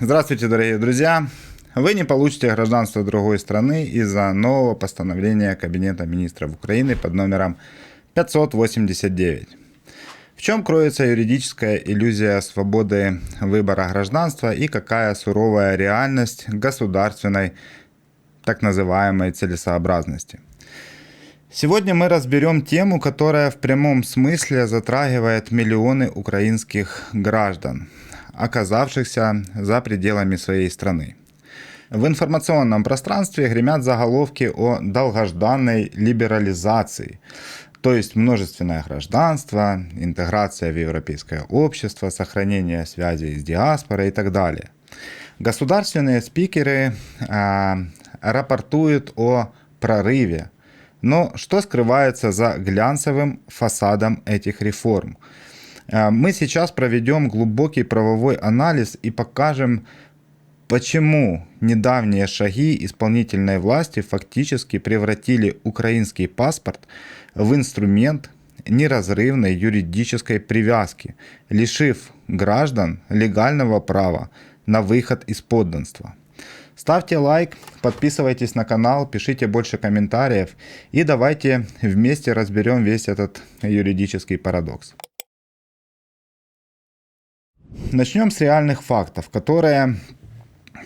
Здравствуйте, дорогие друзья! Вы не получите гражданство другой страны из-за нового постановления Кабинета министров Украины под номером 589. В чем кроется юридическая иллюзия свободы выбора гражданства и какая суровая реальность государственной так называемой целесообразности? Сегодня мы разберем тему, которая в прямом смысле затрагивает миллионы украинских граждан, оказавшихся за пределами своей страны. В информационном пространстве гремят заголовки о долгожданной либерализации, то есть множественное гражданство, интеграция в европейское общество, сохранение связей с диаспорой и так далее. Государственные спикеры рапортуют о прорыве, но что скрывается за глянцевым фасадом этих реформ? Мы сейчас проведем глубокий правовой анализ и покажем, почему недавние шаги исполнительной власти фактически превратили украинский паспорт в инструмент неразрывной юридической привязки, лишив граждан легального права на выход из подданства. Ставьте лайк, подписывайтесь на канал, пишите больше комментариев и давайте вместе разберем весь этот юридический парадокс. Начнем с реальных фактов, которые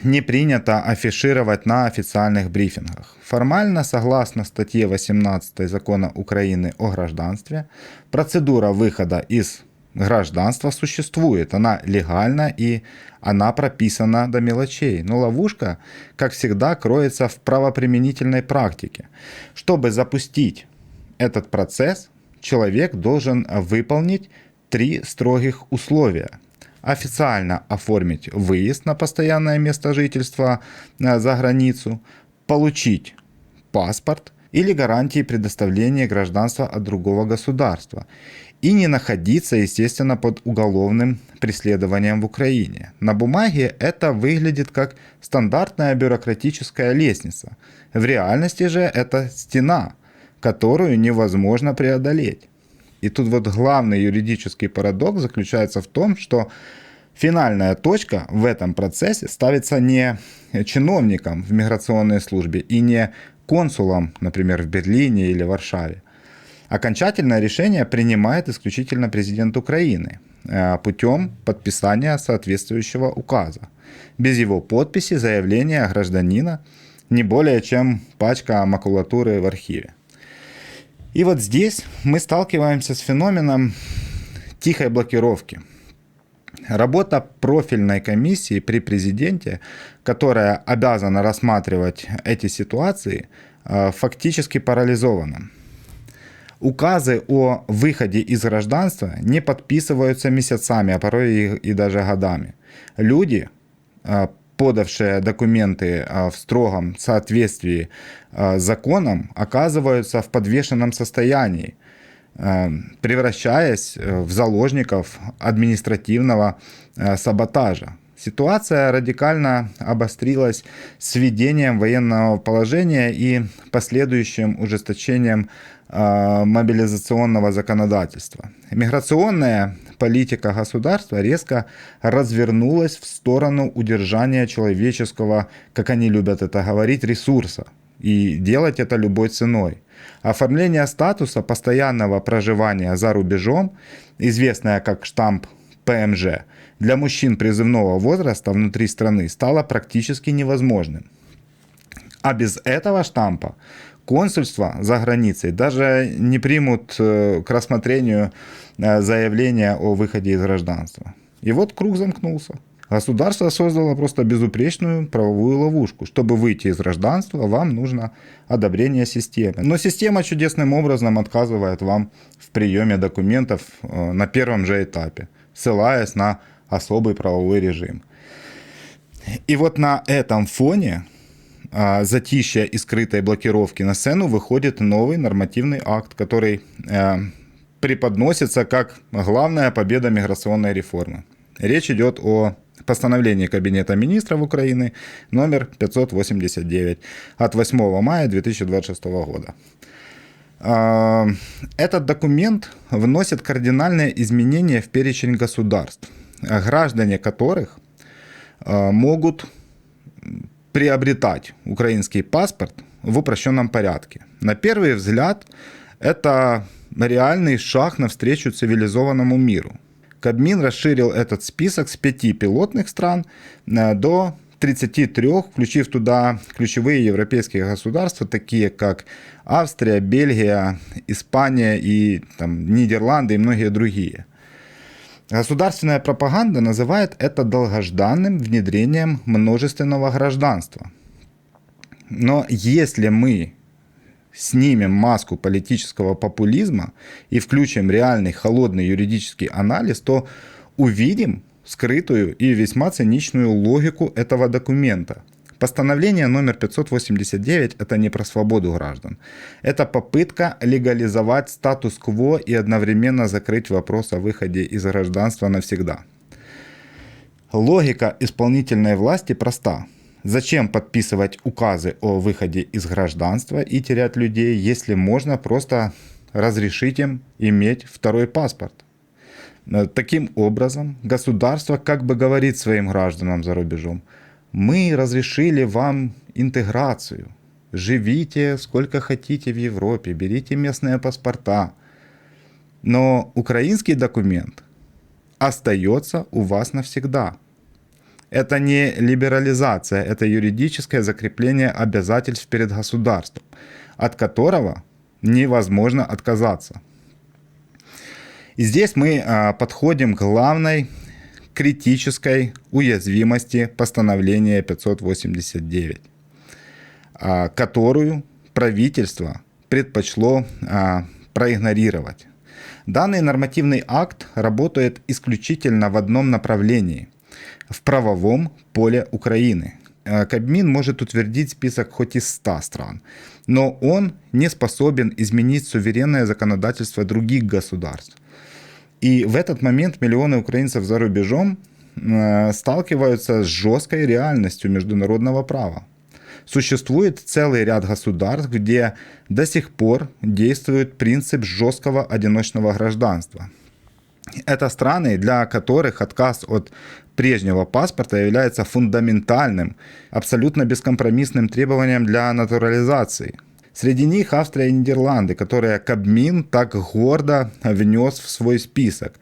не принято афишировать на официальных брифингах. Формально, согласно статье 18 Закона Украины о гражданстве, процедура выхода из гражданства существует, она легальна и она прописана до мелочей. Но ловушка, как всегда, кроется в правоприменительной практике. Чтобы запустить этот процесс, человек должен выполнить 3 строгих условия. Официально оформить выезд на постоянное место жительства за границу, получить паспорт или гарантии предоставления гражданства от другого государства и не находиться, естественно, под уголовным преследованием в Украине. На бумаге это выглядит как стандартная бюрократическая лестница. В реальности же это стена, которую невозможно преодолеть. И тут вот главный юридический парадокс заключается в том, что финальная точка в этом процессе ставится не чиновником в миграционной службе и не консулом, например, в Берлине или Варшаве. Окончательное решение принимает исключительно президент Украины путем подписания соответствующего указа. Без его подписи заявление гражданина не более чем пачка макулатуры в архиве. И вот здесь мы сталкиваемся с феноменом тихой блокировки. Работа профильной комиссии при президенте, которая обязана рассматривать эти ситуации, фактически парализована. Указы о выходе из гражданства не подписываются месяцами, а порой и даже годами. Люди, подавшие документы в строгом соответствии с законом, оказываются в подвешенном состоянии, превращаясь в заложников административного саботажа. Ситуация радикально обострилась с введением военного положения и последующим ужесточением мобилизационного законодательства. Миграционная политика государства резко развернулась в сторону удержания человеческого, как они любят это говорить, ресурса. И делать это любой ценой. Оформление статуса постоянного проживания за рубежом, известное как штамп ПМЖ, для мужчин призывного возраста внутри страны стало практически невозможным. А без этого штампа консульства за границей даже не примут к рассмотрению заявления о выходе из гражданства. И вот круг замкнулся. Государство создало просто безупречную правовую ловушку. Чтобы выйти из гражданства, вам нужно одобрение системы. Но система чудесным образом отказывает вам в приеме документов на первом же этапе, ссылаясь на особый правовой режим. И вот на этом фоне затишья и скрытой блокировки на сцену выходит новый нормативный акт, который преподносится как главная победа миграционной реформы. Речь идет о постановлении Кабинета министров Украины номер 589 от 8 мая 2026 года. Этот документ вносит кардинальные изменения в перечень государств, граждане которых могут приобретать украинский паспорт в упрощенном порядке. На первый взгляд, это реальный шаг навстречу цивилизованному миру. Кабмин расширил этот список с 5 пилотных стран до 33, включив туда ключевые европейские государства, такие как Австрия, Бельгия, Испания и Нидерланды и многие другие. Государственная пропаганда называет это долгожданным внедрением множественного гражданства. Но если мы снимем маску политического популизма и включим реальный холодный юридический анализ, то увидим скрытую и весьма циничную логику этого документа. Постановление номер 589 – это не про свободу граждан. Это попытка легализовать статус-кво и одновременно закрыть вопрос о выходе из гражданства навсегда. Логика исполнительной власти проста. Зачем подписывать указы о выходе из гражданства и терять людей, если можно просто разрешить им иметь второй паспорт? Таким образом, государство как бы говорит своим гражданам за рубежом: мы разрешили вам интеграцию, живите сколько хотите в Европе, берите местные паспорта, но украинский документ остается у вас навсегда. Это не либерализация, это юридическое закрепление обязательств перед государством, от которого невозможно отказаться. И здесь мы подходим к главной критической уязвимости постановления 589, которую правительство предпочло проигнорировать. Данный нормативный акт работает исключительно в одном направлении – в правовом поле Украины. Кабмин может утвердить список хоть из 100 стран, но он не способен изменить суверенное законодательство других государств. И в этот момент миллионы украинцев за рубежом сталкиваются с жесткой реальностью международного права. Существует целый ряд государств, где до сих пор действует принцип жесткого одиночного гражданства. Это страны, для которых отказ от прежнего паспорта является фундаментальным, абсолютно бескомпромиссным требованием для натурализации. Среди них Австрия и Нидерланды, которые Кабмин так гордо внес в свой список.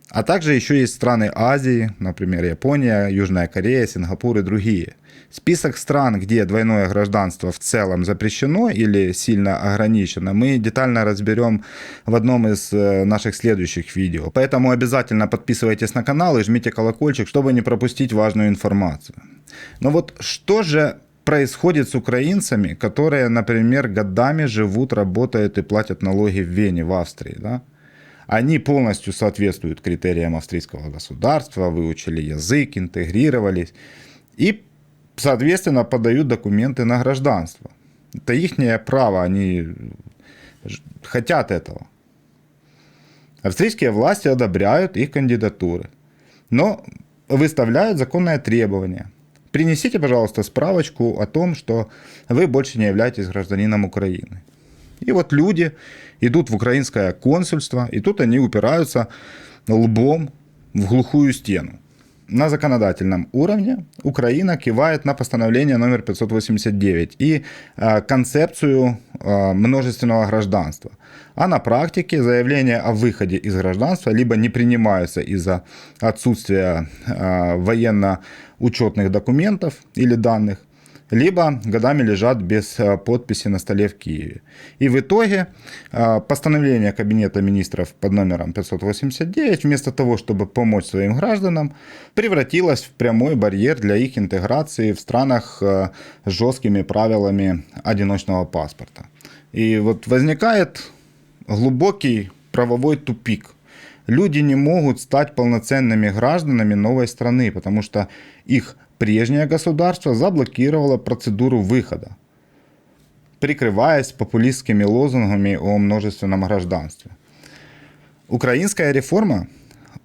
А также еще есть страны Азии, например, Япония, Южная Корея, Сингапур и другие. Список стран, где двойное гражданство в целом запрещено или сильно ограничено, мы детально разберем в одном из наших следующих видео. Поэтому обязательно подписывайтесь на канал и жмите колокольчик, чтобы не пропустить важную информацию. Но вот что же происходит с украинцами, которые, например, годами живут, работают и платят налоги в Вене, в Австрии, да? Они полностью соответствуют критериям австрийского государства, выучили язык, интегрировались и, соответственно, подают документы на гражданство. Это их право, они хотят этого. Австрийские власти одобряют их кандидатуры, но выставляют законное требование. Принесите, пожалуйста, справочку о том, что вы больше не являетесь гражданином Украины. И вот люди идут в украинское консульство, и тут они упираются лбом в глухую стену. На законодательном уровне Украина кивает на постановление номер 589 и концепцию множественного гражданства. А на практике заявления о выходе из гражданства либо не принимаются из-за отсутствия военно-учетных документов или данных, либо годами лежат без подписи на столе в Киеве. И в итоге постановление Кабинета министров под номером 589, вместо того, чтобы помочь своим гражданам, превратилось в прямой барьер для их интеграции в странах с жесткими правилами одиночного паспорта. И вот возникает глубокий правовой тупик. Люди не могут стать полноценными гражданами новой страны, потому что их прежнее государство заблокировало процедуру выхода, прикрываясь популистскими лозунгами о множественном гражданстве. Украинская реформа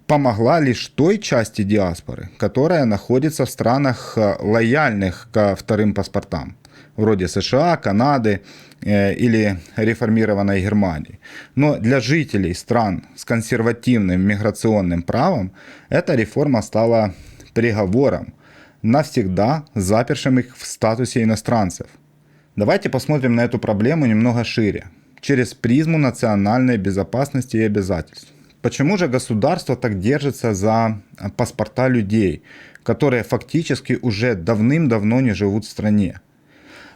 помогла лишь той части диаспоры, которая находится в странах, лояльных ко вторым паспортам, вроде США, Канады или реформированной Германии. Но для жителей стран с консервативным миграционным правом эта реформа стала приговором, навсегда запершим их в статусе иностранцев. Давайте посмотрим на эту проблему немного шире, через призму национальной безопасности и обязательств. Почему же государство так держится за паспорта людей, которые фактически уже давным-давно не живут в стране?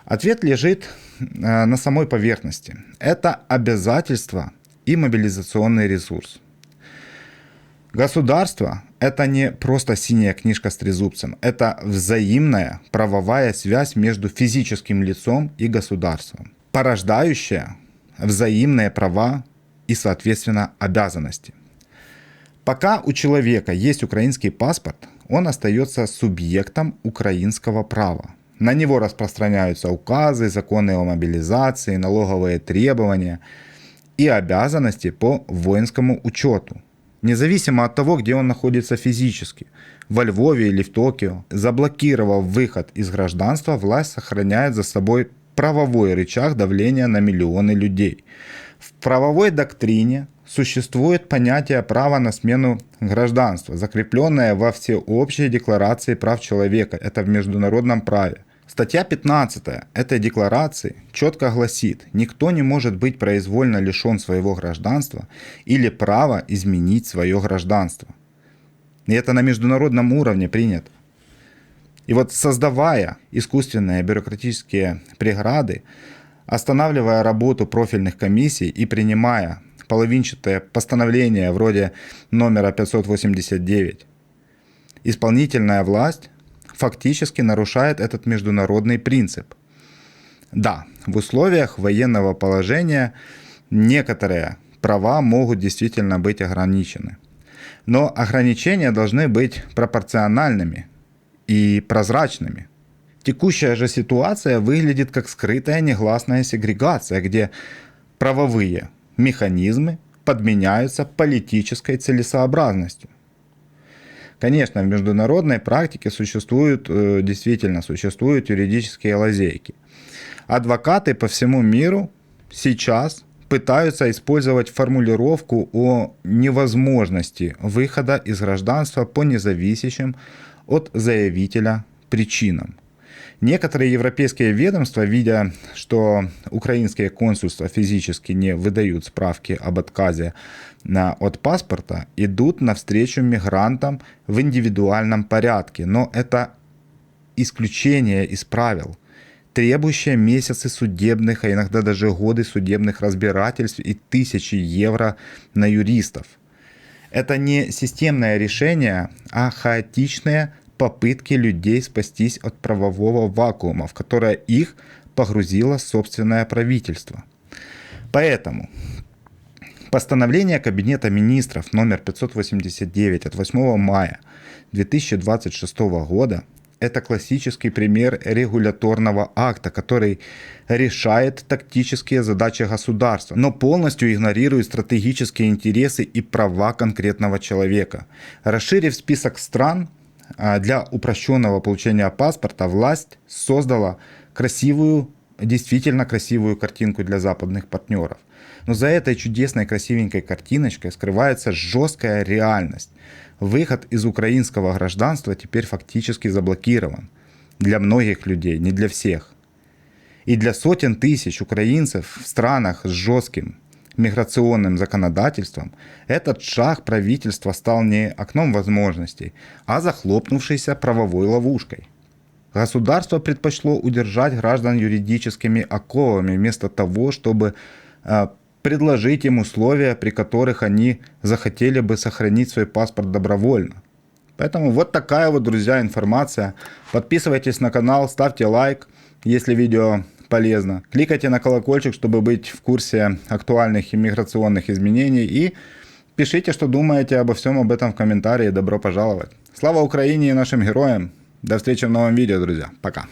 Ответ лежит на самой поверхности. Это обязательство и мобилизационный ресурс. Государство – это не просто синяя книжка с трезубцем, это взаимная правовая связь между физическим лицом и государством, порождающая взаимные права и, соответственно, обязанности. Пока у человека есть украинский паспорт, он остается субъектом украинского права. На него распространяются указы, законы о мобилизации, налоговые требования и обязанности по воинскому учету. Независимо от того, где он находится физически, во Львове или в Токио, заблокировав выход из гражданства, власть сохраняет за собой правовой рычаг давления на миллионы людей. В правовой доктрине существует понятие права на смену гражданства, закрепленное во Всеобщей декларации прав человека, это в международном праве. Статья 15 этой декларации четко гласит: никто не может быть произвольно лишен своего гражданства или права изменить свое гражданство. И это на международном уровне принято. И вот создавая искусственные бюрократические преграды, останавливая работу профильных комиссий и принимая половинчатые постановления вроде номера 589, исполнительная власть фактически нарушает этот международный принцип. Да, в условиях военного положения некоторые права могут действительно быть ограничены. Но ограничения должны быть пропорциональными и прозрачными. Текущая же ситуация выглядит как скрытая негласная сегрегация, где правовые механизмы подменяются политической целесообразностью. Конечно, в международной практике действительно существуют юридические лазейки. Адвокаты по всему миру сейчас пытаются использовать формулировку о невозможности выхода из гражданства по независящим от заявителя причинам. Некоторые европейские ведомства, видя, что украинские консульства физически не выдают справки об отказе от паспорта, идут навстречу мигрантам в индивидуальном порядке. Но это исключение из правил, требующее месяцы судебных, а иногда даже годы судебных разбирательств и тысячи евро на юристов. Это не системное решение, а хаотичные попытки людей спастись от правового вакуума, в которое их погрузило собственное правительство. Поэтому постановление Кабинета министров номер 589 от 8 мая 2026 года – это классический пример регуляторного акта, который решает тактические задачи государства, но полностью игнорирует стратегические интересы и права конкретного человека. Расширив список стран, для упрощенного получения паспорта власть создала действительно красивую картинку для западных партнеров. Но за этой чудесной красивенькой картиночкой скрывается жесткая реальность. Выход из украинского гражданства теперь фактически заблокирован. Для многих людей, не для всех. И для сотен тысяч украинцев в странах с жестким миграционным законодательством этот шаг правительства стал не окном возможностей, а захлопнувшейся правовой ловушкой. Государство предпочло удержать граждан юридическими оковами вместо того, чтобы предложить им условия, при которых они захотели бы сохранить свой паспорт добровольно. Поэтому вот такая вот, друзья, информация. Подписывайтесь на канал, ставьте лайк, если видео полезно. Кликайте на колокольчик, чтобы быть в курсе актуальных иммиграционных изменений. И пишите, что думаете обо всем об этом в комментарии. Добро пожаловать. Слава Украине и нашим героям. До встречи в новом видео, друзья. Пока.